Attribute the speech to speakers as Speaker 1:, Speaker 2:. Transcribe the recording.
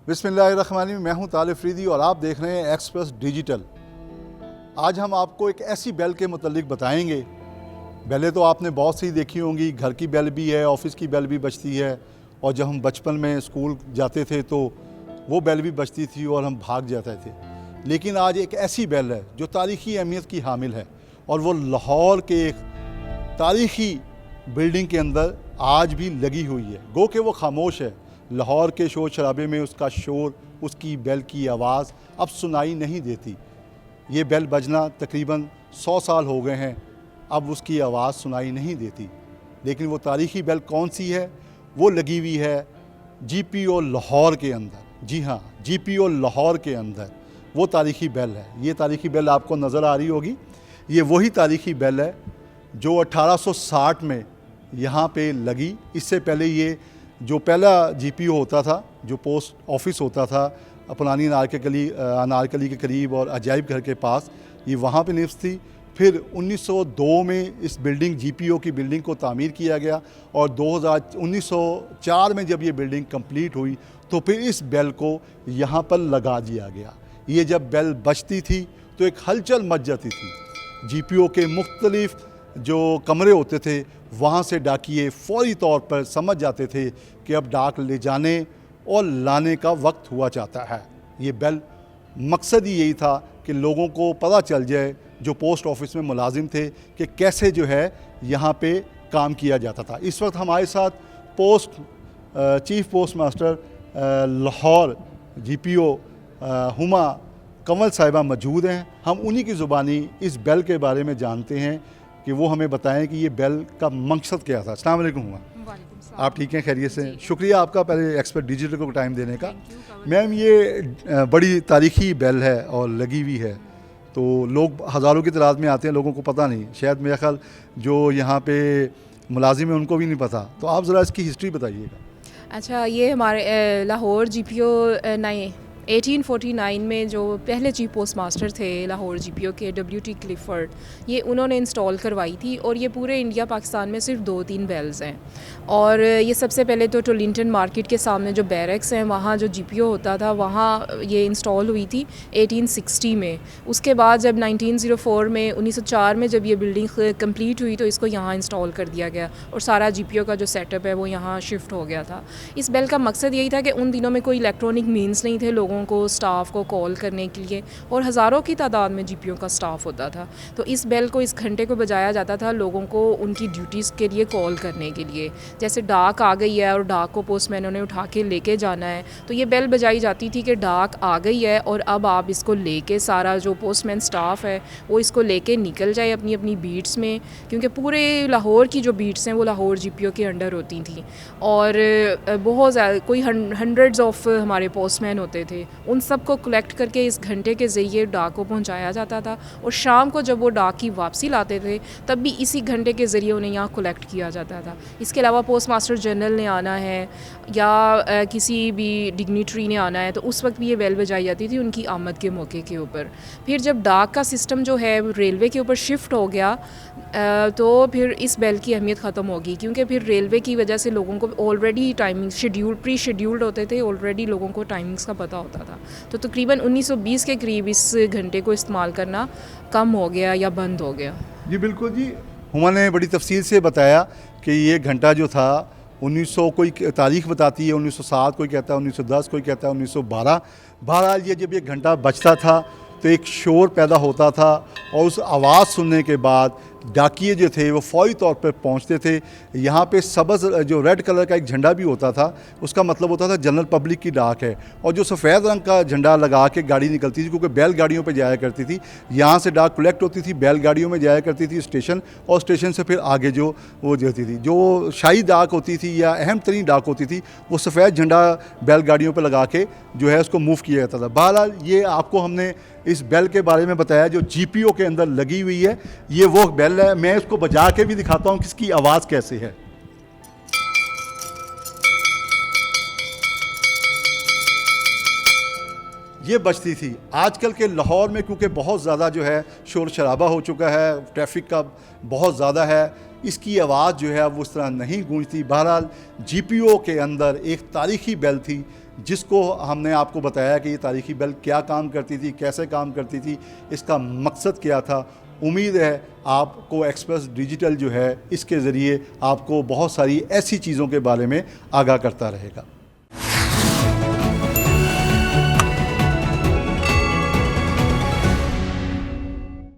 Speaker 1: बिस्मिल्लाहिर्रहमानिर्रहीम। मैं हूं तालिब अफरीदी और आप देख रहे हैं एक्सप्रेस डिजिटल। आज हम आपको एक ऐसी बेल के मुतल्लिक बताएंगे। बेलें तो आपने बहुत सी देखी होंगी, घर की बेल भी है, ऑफ़िस की बेल भी बजती है, और जब हम बचपन में स्कूल जाते थे तो वो बेल भी बजती थी और हम भाग जाते थे। लेकिन आज एक ऐसी बेल है जो तारीख़ी अहमियत की हामिल है, और वो लाहौर के एक तारीख़ी बिल्डिंग के अंदर आज भी लगी हुई है। गो कि वो खामोश है। लाहौर के शोर शराबे में उसका शोर, उसकी बेल की आवाज़ अब सुनाई नहीं देती। ये बेल बजना तकरीबन 100 साल हो गए हैं, अब उसकी आवाज़ सुनाई नहीं देती। लेकिन वो तारीख़ी बेल कौन सी है? वो लगी हुई है GPO लाहौर के अंदर। जी हाँ, GPO लाहौर के अंदर वो तारीख़ी बेल है। ये तारीख़ी बेल आपको नज़र आ रही होगी। ये वही तारीख़ी बेल है जो 1860 में यहाँ पे लगी। इससे पहले ये जो पहला GPO होता था, जो पोस्ट ऑफिस होता था पुरानी अनारकली के करीब और अजायब घर के पास, ये वहाँ पे निफ्स थी। फिर 1902 में इस बिल्डिंग GPO की बिल्डिंग को तामीर किया गया, और 1904 में जब ये बिल्डिंग कंप्लीट हुई तो फिर इस बेल को यहाँ पर लगा दिया गया। ये जब बेल बजती थी तो एक हलचल मच जाती थी। GPO के मुख्तलिफ जो कमरे होते थे वहाँ से डाकिये फ़ौरी तौर पर समझ जाते थे कि अब डाक ले जाने और लाने का वक्त हुआ चाहता है। ये बेल मकसद ही यही था कि लोगों को पता चल जाए, जो पोस्ट ऑफिस में मुलाजिम थे, कि कैसे जो है यहाँ पे काम किया जाता था। इस वक्त हमारे साथ chief post master Lahore GPO Huma Kanwal साहिबा मौजूद हैं। हम उन्हीं की ज़ुबानी इस बेल के बारे में जानते हैं कि वो हमें बताएं कि ये बेल का मकसद क्या था। अस्सलाम वालेकुम हुमा। आप ठीक हैं, खैरियत से? शुक्रिया आपका पहले एक्सपर्ट डिजिटल को टाइम देने का। मैम, ये बड़ी तारीख़ी बेल है और लगी हुई है, तो लोग हज़ारों की तादाद में आते हैं, लोगों को पता नहीं। शायद मेरा ख्याल जो यहाँ पे मुलाजिम है उनको भी नहीं पता, तो आप ज़रा इसकी हिस्ट्री बताइएगा।
Speaker 2: अच्छा, ये हमारे लाहौर GPO 1849 में जो पहले चीफ पोस्ट मास्टर थे लाहौर GPO के, WT क्लिफर्ड, ये उन्होंने इंस्टॉल करवाई थी। और ये पूरे इंडिया पाकिस्तान में सिर्फ 2-3 बेल्स हैं। और ये सबसे पहले तो टोलिंटन मार्केट के सामने जो बैरक्स हैं वहाँ जो GPO होता था वहाँ ये इंस्टॉल हुई थी 1860 में। उसके बाद जब 1904 में 1904 में जब ये बिल्डिंग कंप्लीट हुई तो इसको यहाँ इंस्टॉल कर दिया गया, और सारा GPO का जो सेटअप है वो यहाँ शिफ्ट हो गया था। इस बेल का मकसद यही था कि उन दिनों में कोई इलेक्ट्रॉनिक मीन्स नहीं थे लोगों को, स्टाफ को कॉल करने के लिए, और हज़ारों की तादाद में GPO का स्टाफ होता था। तो इस बेल को, इस घंटे को बजाया जाता था लोगों को उनकी ड्यूटीज़ के लिए कॉल करने के लिए। जैसे डाक आ गई है और डाक को पोस्टमैनों ने उठा के लेके जाना है, तो ये बेल बजाई जाती थी कि डाक आ गई है और अब आप इसको लेके, सारा जो पोस्टमैन स्टाफ है वो इसको लेके निकल जाए अपनी अपनी बीट्स में, क्योंकि पूरे लाहौर की जो बीट्स हैं वो लाहौर GPO के अंडर होती थी। और बहुत ज़्यादा, कोई हंड्रेड्स ऑफ हमारे पोस्टमैन होते थे, उन सब को कलेक्ट करके इस घंटे के ज़रिए डाक को पहुंचाया जाता था। और शाम को जब वो डाक की वापसी लाते थे तब भी इसी घंटे के ज़रिए उन्हें यहाँ कलेक्ट किया जाता था। इसके अलावा पोस्ट मास्टर जनरल ने आना है या किसी भी डिग्निटरी ने आना है तो उस वक्त भी ये बेल बजाई जाती थी उनकी आमद के मौके के ऊपर। फिर जब डाक का सिस्टम जो है रेलवे के ऊपर शिफ्ट हो गया तो फिर इस बेल की अहमियत ख़त्म होगी, क्योंकि फिर रेलवे की वजह से लोगों को ऑलरेडी टाइमिंग प्री शेड्यूल्ड होते थे, ऑलरेडी लोगों को टाइमिंग्स का पता होता था। तो तकरीबन 1920 के करीब इस घंटे को इस्तेमाल करना कम हो गया या बंद हो गया।
Speaker 1: जी बिल्कुल जी, हुमा ने बड़ी तफसील से बताया कि ये घंटा जो था 1900, कोई तारीख़ बताती है 1907, कोई कहता है 1910, कोई कहता है 1912। बहरहाल ये जब ये घंटा बजता था तो एक शोर पैदा होता था, और उस आवाज़ सुनने के बाद डाकिये जो थे वो फ़ौरी तौर पर पहुंचते थे। यहाँ पे सब्ज़ जो रेड कलर का एक झंडा भी होता था, उसका मतलब होता था जनरल पब्लिक की डाक है। और जो सफ़ेद रंग का झंडा लगा के गाड़ी निकलती थी, क्योंकि बैलगाड़ियों पे जाया करती थी, यहाँ से डाक कलेक्ट होती थी, बैलगाड़ियों में जाया करती थी स्टेशन, और स्टेशन से फिर आगे जो वो जाती थी। जो शाही डाक होती थी या अहम तरीन डाक होती थी, वो सफ़ेद झंडा बैलगाड़ियों पर लगा के जो है उसको मूव किया जाता था। बहरहाल ये आपको हमने इस बेल के बारे में बताया जो GPO के अंदर लगी हुई है। ये वो बेल है, मैं इसको बजा के भी दिखाता हूँ कि इसकी आवाज़ कैसे है। ये बजती थी। आजकल के लाहौर में क्योंकि बहुत ज़्यादा जो है शोर शराबा हो चुका है, ट्रैफिक का बहुत ज़्यादा है, इसकी आवाज़ जो है वो उस तरह नहीं गूंजती। बहरहाल GPO के अंदर एक तारीख़ी बेल थी जिसको हमने आपको बताया कि ये तारीखी बेल क्या काम करती थी, कैसे काम करती थी, इसका मकसद क्या था। उम्मीद है आपको एक्सप्रेस डिजिटल जो है इसके ज़रिए आपको बहुत सारी ऐसी चीज़ों के बारे में आगाह करता रहेगा।